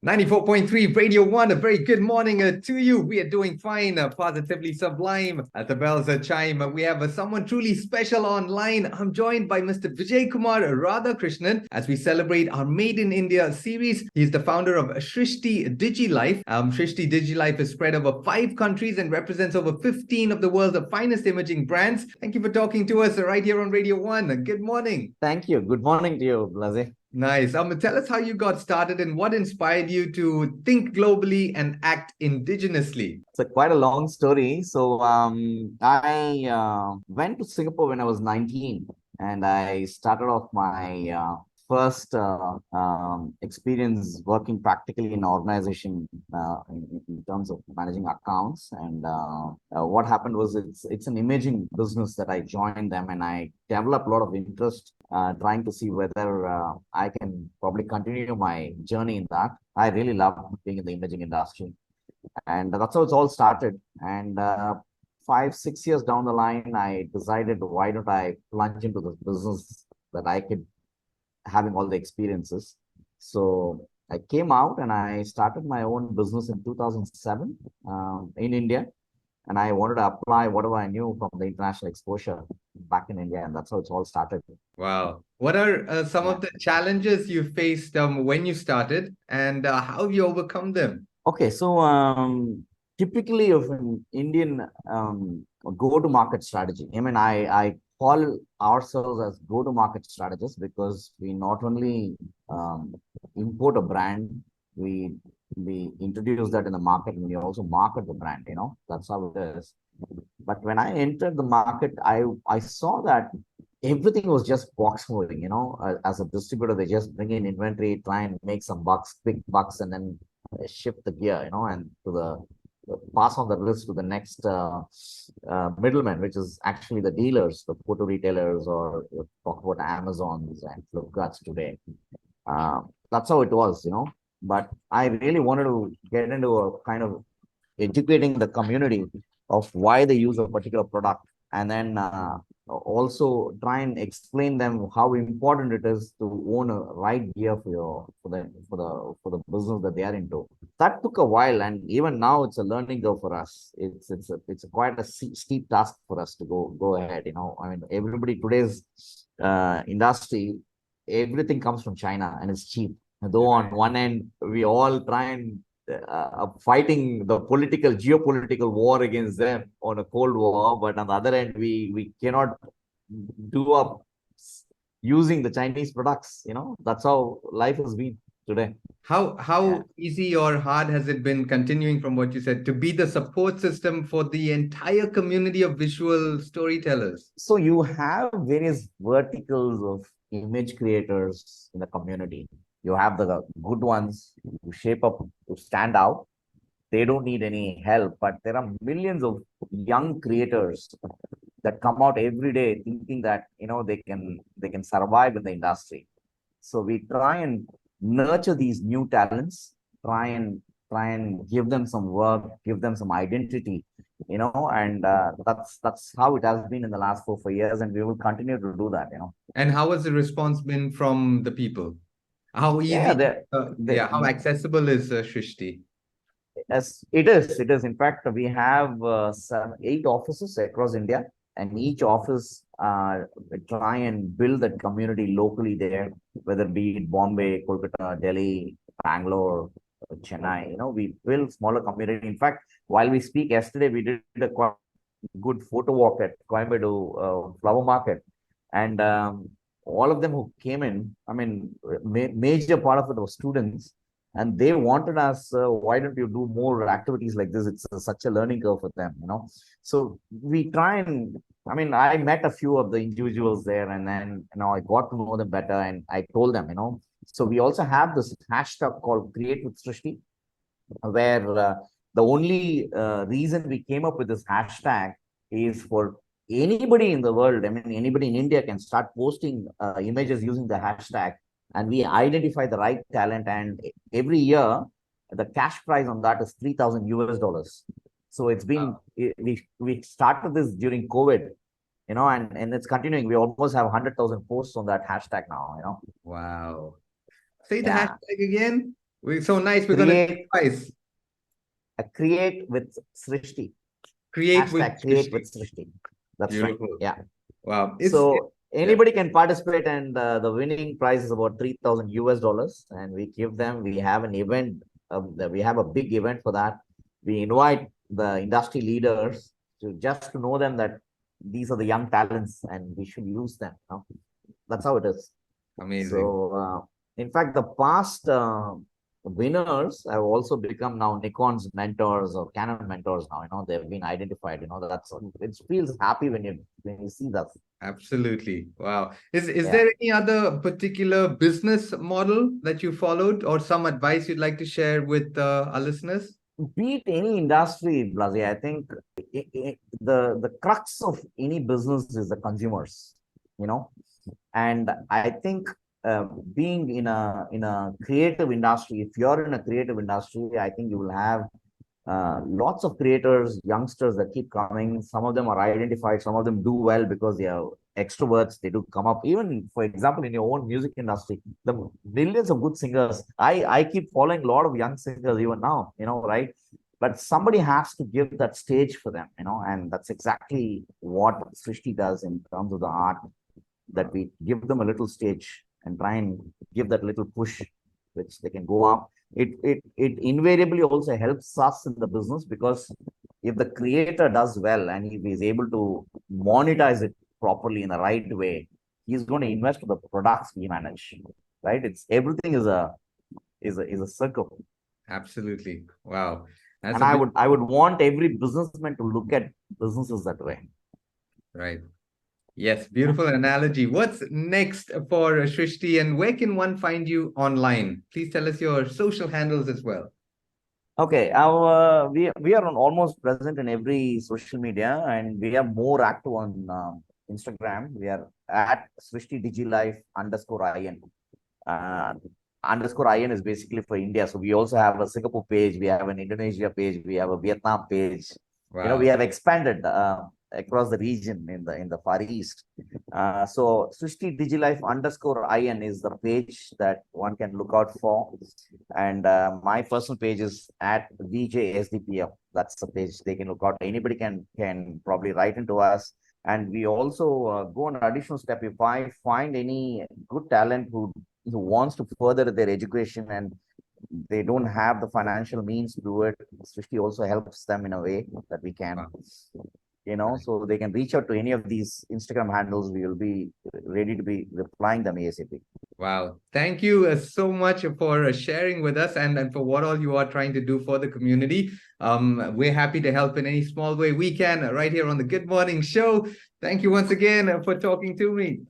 94.3 Radio 1, a very good morning to you. We are doing fine, positively sublime. At the bells chime, we have someone truly special online. I'm joined by Mr. Vijay Radhakrishnan as we celebrate our Made in India series. He's the founder of Shrishti DigiLife. Shrishti DigiLife is spread over 5 countries and represents over 15 of the world's finest imaging brands. Thank you for talking to us right here on Radio 1. Good morning. Thank you. Good morning to you, Blaaze. Nice. Tell us how you got started and what inspired you to think globally and act indigenously. It's quite a long story. I went to Singapore when I was 19, and I started off my first experience working practically in an organization in terms of managing accounts. And what happened was it's an imaging business that I joined them, and I developed a lot of interest trying to see whether I can probably continue my journey in that. I really love being in the imaging industry. And that's how it's all started. And 5, 6 years down the line, I decided, why don't I plunge into this business that I could having all the experiences. So I came out and I started my own business in 2007 in India. And I wanted to apply whatever I knew from the international exposure back in India. And that's how it's all started. Wow. What are some of the challenges you faced when you started, and how have you overcome them? Okay, so typically of an Indian go-to-market strategy. I mean, I call ourselves as go-to-market strategists because we not only import a brand, we introduce that in the market, and we also market the brand. That's how it is. But when I entered the market, I saw that everything was just box moving. As a distributor, they just bring in inventory, try and make some bucks, quick bucks, and then shift the gear, and to the pass on the risk to the next middleman, which is actually the dealers, the photo retailers, or talk about Amazons and Flipkarts today. That's how it was. But I really wanted to get into a kind of educating the community of why they use a particular product, and then also try and explain them how important it is to own a right gear for the business that they are into. That took a while, and even now it's a learning curve for us. It's quite a steep task for us to go ahead. I mean, everybody today's industry, everything comes from China and it's cheap. Though on one end we all try and fighting the geopolitical war against them on a cold war, but on the other end we cannot do up using the Chinese products. That's how life has been today. How easy or hard has it been, continuing from what you said, to be the support system for the entire community of visual storytellers? So you have various verticals of image creators in the community. You have the good ones who shape up to stand out. They don't need any help, but there are millions of young creators that come out every day thinking that they can survive in the industry. So we try and nurture these new talents, try and give them some work, give them some identity, and that's how it has been in the last 4 years, and we will continue to do that. And how has the response been from the people? How easy? How accessible is Shrishti? Yes, it is. It is. In fact, we have 8 offices across India, and each office try and build that community locally there, whether it be Bombay, Kolkata, Delhi, Bangalore, Chennai. We build smaller community. In fact, while we speak, yesterday we did a quite good photo walk at Coimbatore flower market, and all of them who came in, I mean, major part of it was students, and they wanted us, why don't you do more activities like this? It's such a learning curve for them. So we try and, I mean, I met a few of the individuals there, and then I got to know them better, and I told them, so we also have this hashtag called Create with Srishti, where the only reason we came up with this hashtag is for anybody in the world. I mean, anybody in India can start posting images using the hashtag, and we identify the right talent. And every year, the cash prize on that is $3,000. So it's been, we started this during COVID, and it's continuing. We almost have 100,000 posts on that hashtag now. Wow. Say the hashtag again. So nice. We're gonna Create, advise. create with Srishti. Create with Hashtag create with Srishti. Srishti. That's right. Beautiful. Yeah. Wow. So Yeah. anybody can participate, and the winning prize is about 3,000 US dollars. And we give them, we have an event, we have a big event for that. We invite the industry leaders to just to know them that these are the young talents and we should use them. You know? That's how it is. Amazing. So, in fact, the past winners have also become now Nikon's mentors or Canon mentors. Now, you know, they've been identified. You know, that's it feels happy when you see that. Absolutely. Wow. Is Yeah. there any other particular business model that you followed or some advice you'd like to share with our listeners? Beat any industry, Blaaze, I think the crux of any business is the consumers, you know, and I think being in a creative industry, if you're in a creative industry, I think you will have lots of creators, youngsters that keep coming. Some of them are identified, some of them do well because they are extroverts. They do come up. Even, for example, in your own music industry, the millions of good singers. I keep following a lot of young singers even now, you know, right? But somebody has to give that stage for them, you know, and that's exactly what Srishti does in terms of the art, that we give them a little stage and try and give that little push which they can go up. It invariably also helps us in the business, because if the creator does well and if he's able to monetize it properly in the right way, he's going to invest in the products we manage. Right? It's everything is a circle. Absolutely. Wow. That's And a bit I would want every businessman to look at businesses that way. right. Yes, beautiful analogy. What's next for Shrishti, and where can one find you online? Please tell us your social handles as well. Okay, we are on almost present in every social media, and we are more active on Instagram. We are at Srishti DigiLife _IN. Uh, _IN is basically for India. So we also have a Singapore page, we have an Indonesia page, we have a Vietnam page. You know, we Wow. have expanded across the region in the Far East. So Srishti DigiLife _IN is the page that one can look out for. And my personal page is at Vijay SDPF. That's the page they can look out. Anybody can probably write into us. And we also go an additional step. If I find any good talent who wants to further their education and they don't have the financial means to do it, Srishti also helps them in a way that we can, Wow. you know, so they can reach out to any of these Instagram handles. We will be ready to be replying them ASAP. Wow. Thank you so much for sharing with us and for what all you are trying to do for the community. We're happy to help in any small way we can right here on the Good Morning Show. Thank you once again for talking to me.